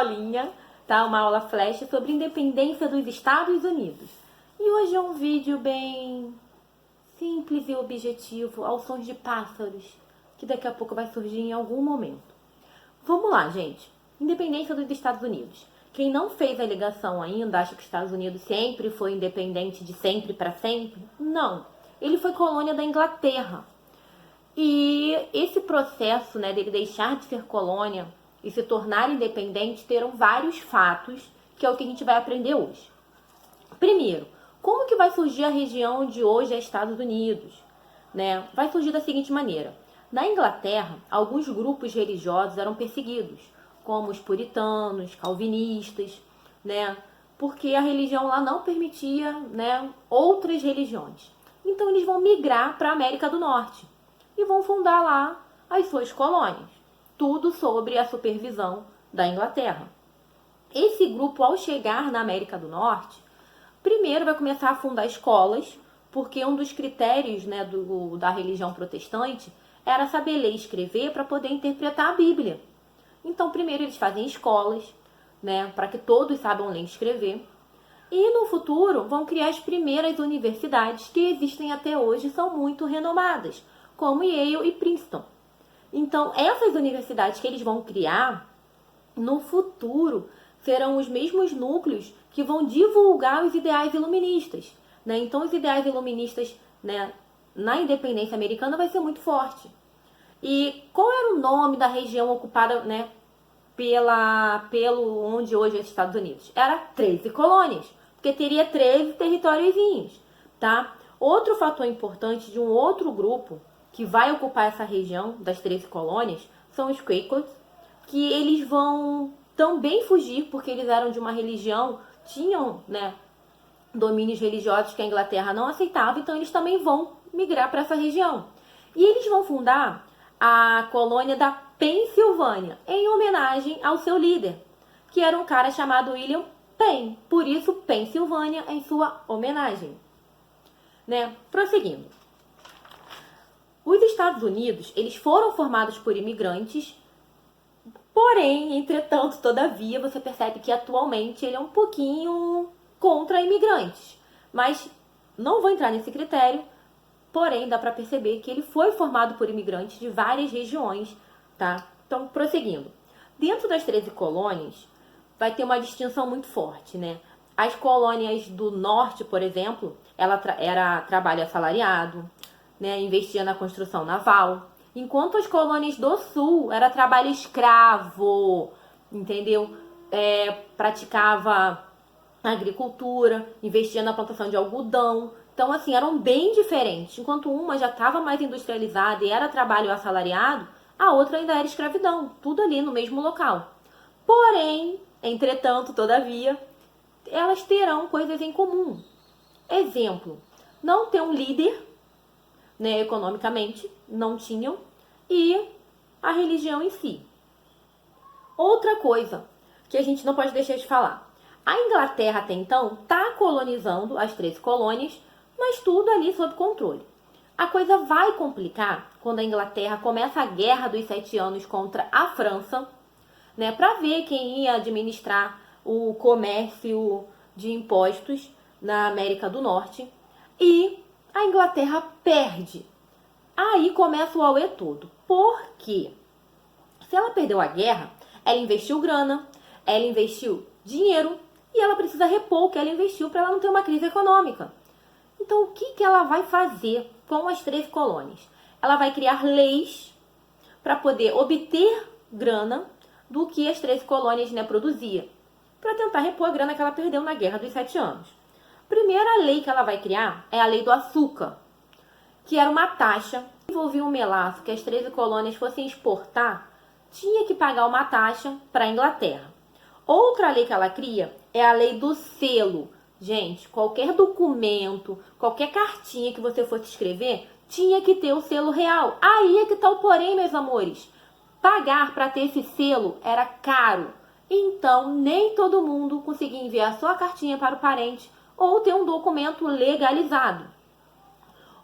aulinha, tá? Uma aula flash sobre independência dos Estados Unidos. E hoje é um vídeo bem simples e objetivo, aos sons de pássaros, que daqui a pouco vai surgir em algum momento. Vamos lá, gente. Independência dos Estados Unidos. Quem não fez a ligação ainda, acha que os Estados Unidos sempre foi independente de sempre para sempre? Não. Ele foi colônia da Inglaterra. E esse processo, né, dele deixar de ser colônia e se tornar independente, terão vários fatos, que é o que a gente vai aprender hoje. Primeiro, como que vai surgir a região de hoje é Estados Unidos? Né? Vai surgir da seguinte maneira. Na Inglaterra, alguns grupos religiosos eram perseguidos, como os puritanos, calvinistas, né? Porque a religião lá não permitia, né, outras religiões. Então eles vão migrar para a América do Norte e vão fundar lá as suas colônias. Tudo sobre a supervisão da Inglaterra. Esse grupo, ao chegar na América do Norte, primeiro vai começar a fundar escolas, porque um dos critérios, né, da religião protestante era saber ler e escrever para poder interpretar a Bíblia. Então, primeiro eles fazem escolas, né, para que todos saibam ler e escrever. E no futuro vão criar as primeiras universidades que existem até hoje, são muito renomadas, como Yale e Princeton. Então, essas universidades que eles vão criar, no futuro, serão os mesmos núcleos que vão divulgar os ideais iluministas. Né? Então, os ideais iluministas, né, na independência americana vai ser muito forte. E qual era o nome da região ocupada, né, pelo onde hoje é os Estados Unidos? Era 13 colônias, porque teria 13 territóriozinhos, tá? Outro fator importante de um outro grupo que vai ocupar essa região das 13 colônias são os Quakers, que eles vão também fugir, porque eles eram de uma religião, tinham, né, domínios religiosos que a Inglaterra não aceitava, então eles também vão migrar para essa região. E eles vão fundar a colônia da Pensilvânia, em homenagem ao seu líder, que era um cara chamado William Penn, por isso Pensilvânia em sua homenagem. Né? Prosseguindo. Os Estados Unidos, eles foram formados por imigrantes, porém, entretanto, todavia, você percebe que atualmente ele é um pouquinho contra imigrantes. Mas não vou entrar nesse critério, porém, dá para perceber que ele foi formado por imigrantes de várias regiões, tá? Então, prosseguindo. Dentro das 13 colônias, vai ter uma distinção muito forte, né? As colônias do norte, por exemplo, ela era trabalho assalariado, né, investia na construção naval, enquanto as colônias do sul era trabalho escravo, entendeu? Praticava agricultura, investia na plantação de algodão. Então, assim, eram bem diferentes. Enquanto uma já estava mais industrializada e era trabalho assalariado, a outra ainda era escravidão, tudo ali no mesmo local. Porém, entretanto, todavia, elas terão coisas em comum. Exemplo, não ter um líder, né, economicamente, não tinham, e a religião em si. Outra coisa que a gente não pode deixar de falar. A Inglaterra até então está colonizando as 13 colônias, mas tudo ali sob controle. A coisa vai complicar quando a Inglaterra começa a Guerra dos 7 Anos contra a França, né, para ver quem ia administrar o comércio de impostos na América do Norte, e a Inglaterra perde. Aí começa o auê todo. Por quê? Se ela perdeu a guerra, ela investiu grana, ela investiu dinheiro e ela precisa repor o que ela investiu para ela não ter uma crise econômica. Então, o que ela vai fazer com as 13 colônias? Ela vai criar leis para poder obter grana do que as 13 colônias, né, produziam, para tentar repor a grana que ela perdeu na Guerra dos 7 Anos. Primeira lei que ela vai criar é a lei do açúcar, que era uma taxa que envolvia um melaço que as 13 colônias fossem exportar, tinha que pagar uma taxa para a Inglaterra. Outra lei que ela cria é a lei do selo. Gente, qualquer documento, qualquer cartinha que você fosse escrever, tinha que ter o selo real. Aí é que tá o porém, meus amores. Pagar para ter esse selo era caro. Então, nem todo mundo conseguia enviar sua cartinha para o parente ou ter um documento legalizado.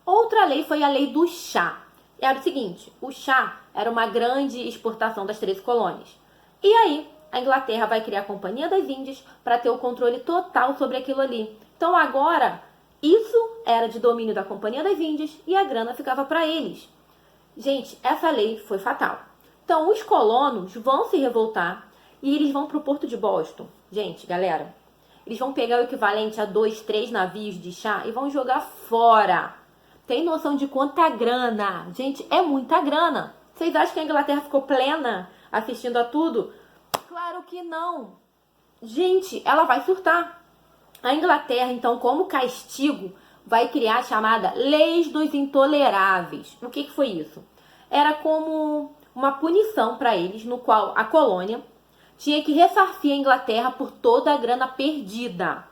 Outra lei foi a lei do chá. Era o seguinte, o chá era uma grande exportação das 13 colônias. E aí, a Inglaterra vai criar a Companhia das Índias para ter o controle total sobre aquilo ali. Então agora, isso era de domínio da Companhia das Índias e a grana ficava para eles. Gente, essa lei foi fatal. Então os colonos vão se revoltar e eles vão para o porto de Boston. Gente, galera, eles vão pegar o equivalente a 2, 3 navios de chá e vão jogar fora. Tem noção de quanta grana? Gente, é muita grana. Vocês acham que a Inglaterra ficou plena assistindo a tudo? Claro que não. Gente, ela vai surtar. A Inglaterra, então, como castigo, vai criar a chamada Leis dos Intoleráveis. O que foi isso? Era como uma punição para eles, no qual a colônia tinha que ressarcir a Inglaterra por toda a grana perdida.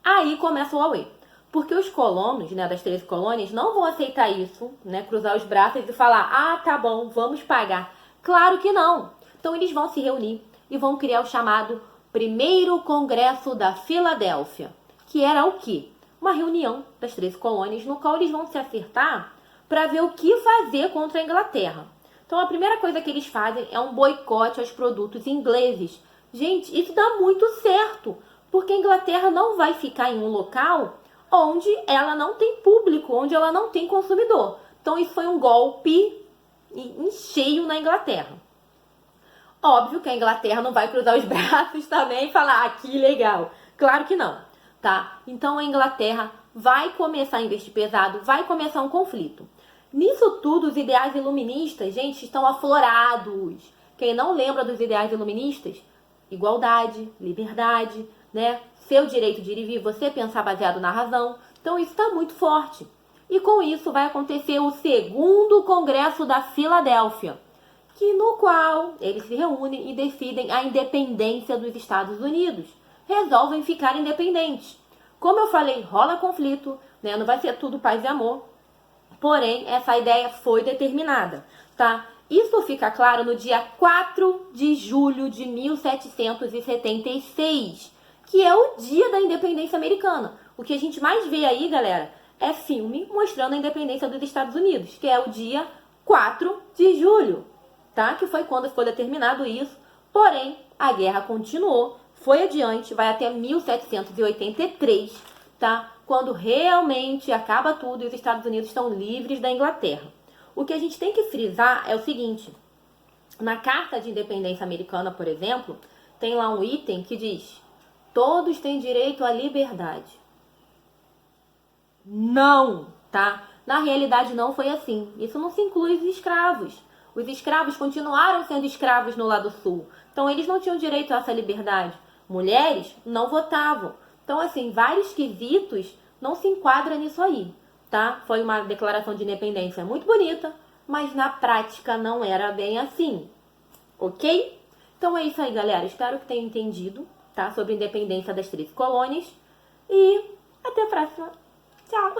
Aí começa o auê. Porque os colonos, né, das 13 colônias, não vão aceitar isso, né, cruzar os braços e falar, ah, tá bom, vamos pagar. Claro que não. Então eles vão se reunir e vão criar o chamado Primeiro Congresso da Filadélfia, que era o quê? Uma reunião das 13 colônias, no qual eles vão se acertar para ver o que fazer contra a Inglaterra. Então a primeira coisa que eles fazem é um boicote aos produtos ingleses. Gente, isso dá muito certo, porque a Inglaterra não vai ficar em um local onde ela não tem público, onde ela não tem consumidor. Então isso foi um golpe em cheio na Inglaterra. Óbvio que a Inglaterra não vai cruzar os braços também e falar, ah, que legal. Claro que não, tá? Então a Inglaterra vai começar a investir pesado, vai começar um conflito. Nisso tudo, os ideais iluministas, gente, estão aflorados. Quem não lembra dos ideais iluministas? Igualdade, liberdade, né? Seu direito de ir e vir, você pensar baseado na razão. Então isso está muito forte. E com isso vai acontecer o segundo Congresso da Filadélfia, no qual eles se reúnem e decidem a independência dos Estados Unidos. Resolvem ficar independentes. Como eu falei, rola conflito, né? Não vai ser tudo paz e amor. Porém, essa ideia foi determinada, tá? Isso fica claro no dia 4 de julho de 1776, que é o dia da independência americana. O que a gente mais vê aí, galera, é filme mostrando a independência dos Estados Unidos, que é o dia 4 de julho, tá? Que foi quando foi determinado isso. Porém, a guerra continuou, foi adiante, vai até 1783, tá? Quando realmente acaba tudo e os Estados Unidos estão livres da Inglaterra. O que a gente tem que frisar é o seguinte: na Carta de Independência Americana, por exemplo, tem lá um item que diz: todos têm direito à liberdade. Não, tá? Na realidade não foi assim. Isso não se inclui os escravos. Os escravos continuaram sendo escravos no lado sul. Então eles não tinham direito a essa liberdade. Mulheres não votavam. Então, assim, vários quesitos não se enquadram nisso aí, tá? Foi uma declaração de independência muito bonita, mas na prática não era bem assim, ok? Então é isso aí, galera. Espero que tenham entendido, tá? Sobre a independência das 13 colônias. E até a próxima. Tchau!